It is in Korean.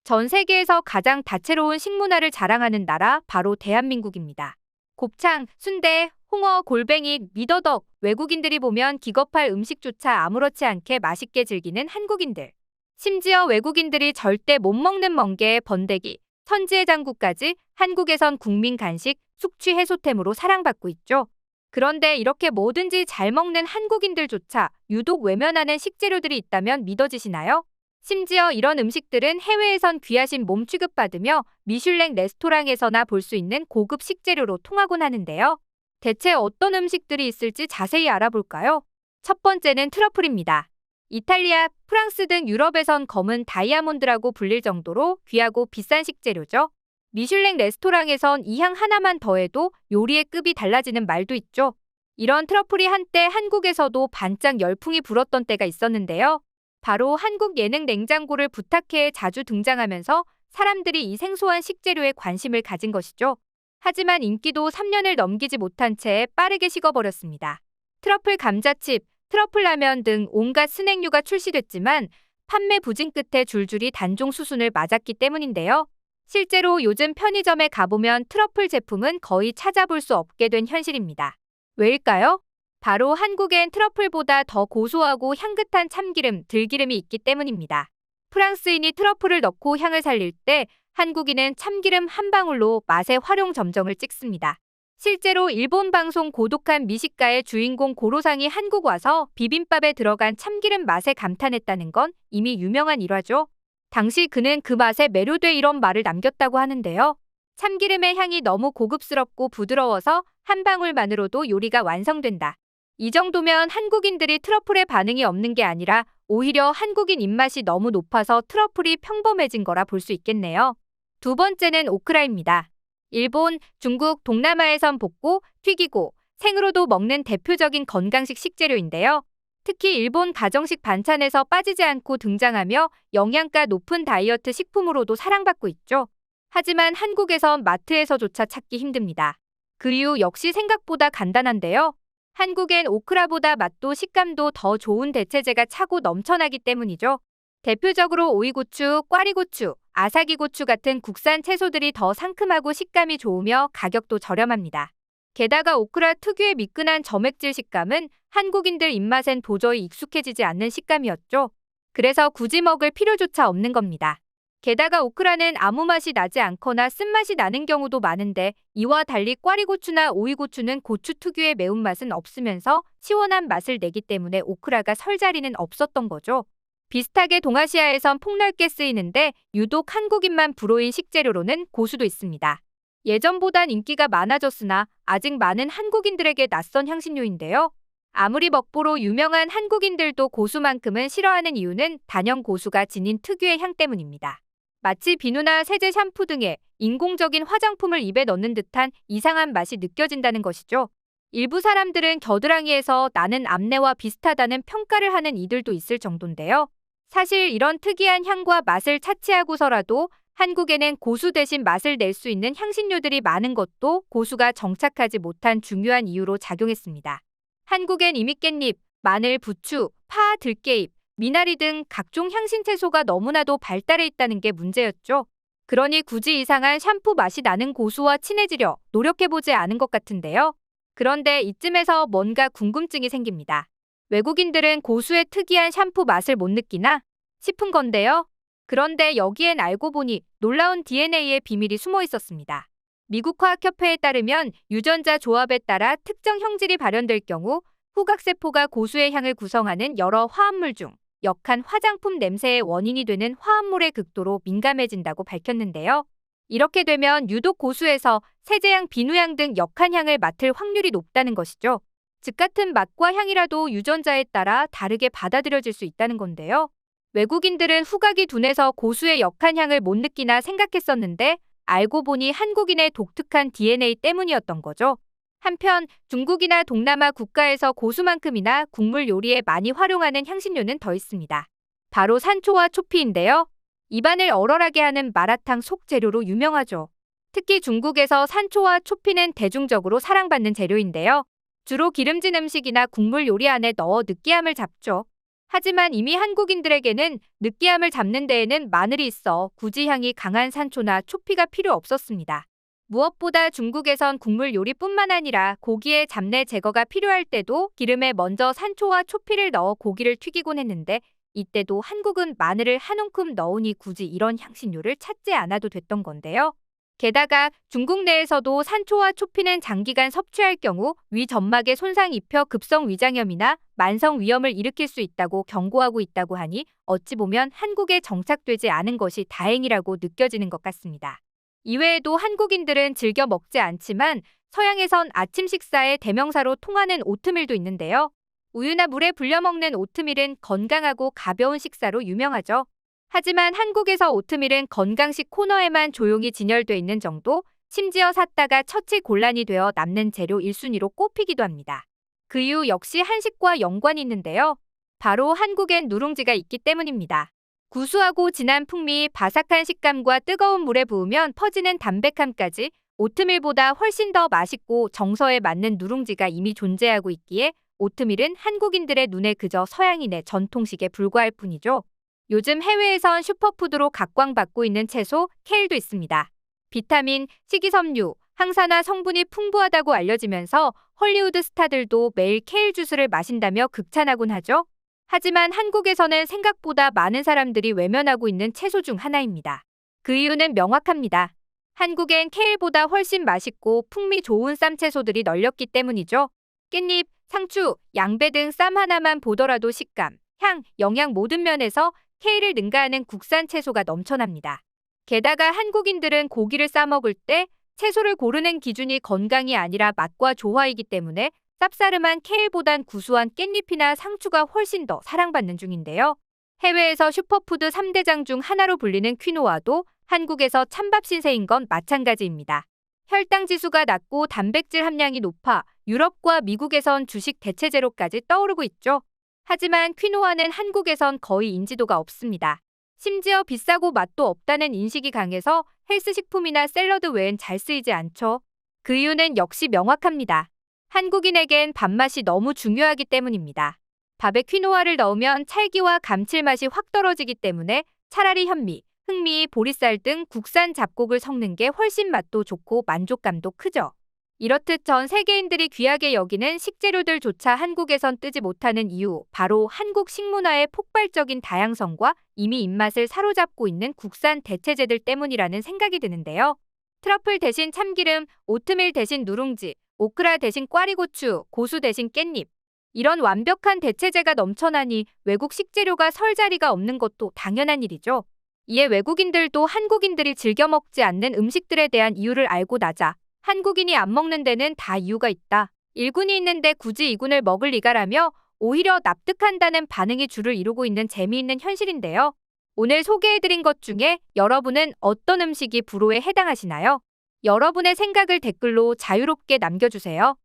전 세계에서 가장 다채로운 식문화를 자랑하는 나라 바로 대한민국입니다. 곱창, 순대, 홍어, 골뱅이, 미더덕, 외국인들이 보면 기겁할 음식조차 아무렇지 않게 맛있게 즐기는 한국인들. 심지어 외국인들이 절대 못 먹는 멍게, 번데기, 선지해장국까지 한국에선 국민 간식, 숙취 해소템으로 사랑받고 있죠. 그런데 이렇게 뭐든지 잘 먹는 한국인들조차 유독 외면하는 식재료들이 있다면 믿어지시나요? 심지어 이런 음식들은 해외에선 귀하신 몸 취급받으며 미슐랭 레스토랑에서나 볼 수 있는 고급 식재료로 통하곤 하는데요. 대체 어떤 음식들이 있을지 자세히 알아볼까요? 첫 번째는 트러플입니다. 이탈리아, 프랑스 등 유럽에선 검은 다이아몬드라고 불릴 정도로 귀하고 비싼 식재료죠. 미슐랭 레스토랑에선 이 향 하나만 더해도 요리의 급이 달라지는 말도 있죠. 이런 트러플이 한때 한국에서도 반짝 열풍이 불었던 때가 있었는데요. 바로 한국 예능 냉장고를 부탁해 자주 등장하면서 사람들이 이 생소한 식재료에 관심을 가진 것이죠. 하지만 인기도 3년을 넘기지 못한 채 빠르게 식어버렸습니다. 트러플 감자칩, 트러플 라면 등 온갖 스낵류가 출시됐지만 판매 부진 끝에 줄줄이 단종 수순을 맞았기 때문인데요. 실제로 요즘 편의점에 가보면 트러플 제품은 거의 찾아볼 수 없게 된 현실입니다. 왜일까요? 바로 한국엔 트러플보다 더 고소하고 향긋한 참기름, 들기름이 있기 때문입니다. 프랑스인이 트러플을 넣고 향을 살릴 때 한국인은 참기름 한 방울로 맛의 활용 점정을 찍습니다. 실제로 일본 방송 고독한 미식가의 주인공 고로상이 한국 와서 비빔밥에 들어간 참기름 맛에 감탄했다는 건 이미 유명한 일화죠. 당시 그는 그 맛에 매료돼 이런 말을 남겼다고 하는데요. 참기름의 향이 너무 고급스럽고 부드러워서 한 방울만으로도 요리가 완성된다. 이 정도면 한국인들이 트러플에 반응이 없는 게 아니라 오히려 한국인 입맛이 너무 높아서 트러플이 평범해진 거라 볼 수 있겠네요. 두 번째는 오크라입니다. 일본, 중국, 동남아에선 볶고, 튀기고, 생으로도 먹는 대표적인 건강식 식재료인데요. 특히 일본 가정식 반찬에서 빠지지 않고 등장하며 영양가 높은 다이어트 식품으로도 사랑받고 있죠. 하지만 한국에선 마트에서조차 찾기 힘듭니다. 그 이유 역시 생각보다 간단한데요. 한국엔 오크라보다 맛도 식감도 더 좋은 대체재가 차고 넘쳐나기 때문이죠. 대표적으로 오이고추, 꽈리고추, 아사기고추 같은 국산 채소들이 더 상큼하고 식감이 좋으며 가격도 저렴합니다. 게다가 오크라 특유의 미끈한 점액질 식감은 한국인들 입맛엔 도저히 익숙해지지 않는 식감이었죠. 그래서 굳이 먹을 필요조차 없는 겁니다. 게다가 오크라는 아무 맛이 나지 않거나 쓴맛이 나는 경우도 많은데 이와 달리 꽈리고추나 오이고추는 고추 특유의 매운맛은 없으면서 시원한 맛을 내기 때문에 오크라가 설 자리는 없었던 거죠. 비슷하게 동아시아에선 폭넓게 쓰이는데 유독 한국인만 불호인 식재료로는 고수도 있습니다. 예전보단 인기가 많아졌으나 아직 많은 한국인들에게 낯선 향신료인데요. 아무리 먹보로 유명한 한국인들도 고수만큼은 싫어하는 이유는 단연 고수가 지닌 특유의 향 때문입니다. 마치 비누나 세제 샴푸 등의 인공적인 화장품을 입에 넣는 듯한 이상한 맛이 느껴진다는 것이죠. 일부 사람들은 겨드랑이에서 나는 암내와 비슷하다는 평가를 하는 이들도 있을 정도인데요. 사실 이런 특이한 향과 맛을 차치하고서라도 한국에는 고수 대신 맛을 낼 수 있는 향신료들이 많은 것도 고수가 정착하지 못한 중요한 이유로 작용했습니다. 한국엔 이미 깻잎, 마늘, 부추, 파, 들깨잎, 미나리 등 각종 향신 채소가 너무나도 발달해 있다는 게 문제였죠. 그러니 굳이 이상한 샴푸 맛이 나는 고수와 친해지려 노력해보지 않은 것 같은데요. 그런데 이쯤에서 뭔가 궁금증이 생깁니다. 외국인들은 고수의 특이한 샴푸 맛을 못 느끼나 싶은 건데요. 그런데 여기엔 알고 보니 놀라운 DNA의 비밀이 숨어 있었습니다. 미국 화학협회에 따르면 유전자 조합에 따라 특정 형질이 발현될 경우 후각세포가 고수의 향을 구성하는 여러 화합물 중 역한 화장품 냄새의 원인이 되는 화합물에 극도로 민감해진다고 밝혔는데요. 이렇게 되면 유독 고수에서 세제향, 비누향 등 역한 향을 맡을 확률이 높다는 것이죠. 즉 같은 맛과 향이라도 유전자에 따라 다르게 받아들여질 수 있다는 건데요. 외국인들은 후각이 둔해서 고수의 역한 향을 못 느끼나 생각했었는데 알고 보니 한국인의 독특한 DNA 때문이었던 거죠. 한편 중국이나 동남아 국가에서 고수만큼이나 국물 요리에 많이 활용하는 향신료는 더 있습니다. 바로 산초와 초피인데요. 입안을 얼얼하게 하는 마라탕 속 재료로 유명하죠. 특히 중국에서 산초와 초피는 대중적으로 사랑받는 재료인데요. 주로 기름진 음식이나 국물 요리 안에 넣어 느끼함을 잡죠. 하지만 이미 한국인들에게는 느끼함을 잡는 데에는 마늘이 있어 굳이 향이 강한 산초나 초피가 필요 없었습니다. 무엇보다 중국에선 국물 요리뿐만 아니라 고기의 잡내 제거가 필요할 때도 기름에 먼저 산초와 초피를 넣어 고기를 튀기곤 했는데 이때도 한국은 마늘을 한 움큼 넣으니 굳이 이런 향신료를 찾지 않아도 됐던 건데요. 게다가 중국 내에서도 산초와 초피는 장기간 섭취할 경우 위 점막에 손상이 입혀 급성 위장염이나 만성 위염을 일으킬 수 있다고 경고하고 있다고 하니 어찌 보면 한국에 정착되지 않은 것이 다행이라고 느껴지는 것 같습니다. 이외에도 한국인들은 즐겨 먹지 않지만 서양에선 아침 식사의 대명사로 통하는 오트밀도 있는데요. 우유나 물에 불려 먹는 오트밀은 건강하고 가벼운 식사로 유명하죠. 하지만 한국에서 오트밀은 건강식 코너에만 조용히 진열돼 있는 정도, 심지어 샀다가 처치 곤란이 되어 남는 재료 1순위로 꼽히기도 합니다. 그 이유 역시 한식과 연관이 있는데요. 바로 한국엔 누룽지가 있기 때문입니다. 구수하고 진한 풍미, 바삭한 식감과 뜨거운 물에 부으면 퍼지는 담백함까지 오트밀보다 훨씬 더 맛있고 정서에 맞는 누룽지가 이미 존재하고 있기에 오트밀은 한국인들의 눈에 그저 서양인의 전통식에 불과할 뿐이죠. 요즘 해외에선 슈퍼푸드로 각광받고 있는 채소, 케일도 있습니다. 비타민, 식이섬유, 항산화 성분이 풍부하다고 알려지면서 헐리우드 스타들도 매일 케일 주스를 마신다며 극찬하곤 하죠. 하지만 한국에서는 생각보다 많은 사람들이 외면하고 있는 채소 중 하나입니다. 그 이유는 명확합니다. 한국엔 케일보다 훨씬 맛있고 풍미 좋은 쌈채소들이 널렸기 때문이죠. 깻잎, 상추, 양배 등 쌈 하나만 보더라도 식감, 향, 영양 모든 면에서 케일을 능가하는 국산 채소가 넘쳐납니다. 게다가 한국인들은 고기를 싸먹을 때 채소를 고르는 기준이 건강이 아니라 맛과 조화이기 때문에 쌉싸름한 케일보단 구수한 깻잎이나 상추가 훨씬 더 사랑받는 중인데요. 해외에서 슈퍼푸드 3대장 중 하나로 불리는 퀴노아도 한국에서 찬밥 신세인 건 마찬가지입니다. 혈당 지수가 낮고 단백질 함량이 높아 유럽과 미국에선 주식 대체제로까지 떠오르고 있죠. 하지만 퀴노아는 한국에선 거의 인지도가 없습니다. 심지어 비싸고 맛도 없다는 인식이 강해서 헬스식품이나 샐러드 외엔 잘 쓰이지 않죠. 그 이유는 역시 명확합니다. 한국인에겐 밥맛이 너무 중요하기 때문입니다. 밥에 퀴노아를 넣으면 찰기와 감칠맛이 확 떨어지기 때문에 차라리 현미, 흑미, 보리쌀 등 국산 잡곡을 섞는 게 훨씬 맛도 좋고 만족감도 크죠. 이렇듯 전 세계인들이 귀하게 여기는 식재료들조차 한국에선 뜨지 못하는 이유, 바로 한국 식문화의 폭발적인 다양성과 이미 입맛을 사로잡고 있는 국산 대체제들 때문이라는 생각이 드는데요. 트러플 대신 참기름, 오트밀 대신 누룽지, 오크라 대신 꽈리고추, 고수 대신 깻잎. 이런 완벽한 대체제가 넘쳐나니 외국 식재료가 설 자리가 없는 것도 당연한 일이죠. 이에 외국인들도 한국인들이 즐겨 먹지 않는 음식들에 대한 이유를 알고 나자 한국인이 안 먹는 데는 다 이유가 있다. 1군이 있는데 굳이 2군을 먹을 리가라며 오히려 납득한다는 반응이 주를 이루고 있는 재미있는 현실인데요. 오늘 소개해드린 것 중에 여러분은 어떤 음식이 불호에 해당하시나요? 여러분의 생각을 댓글로 자유롭게 남겨주세요.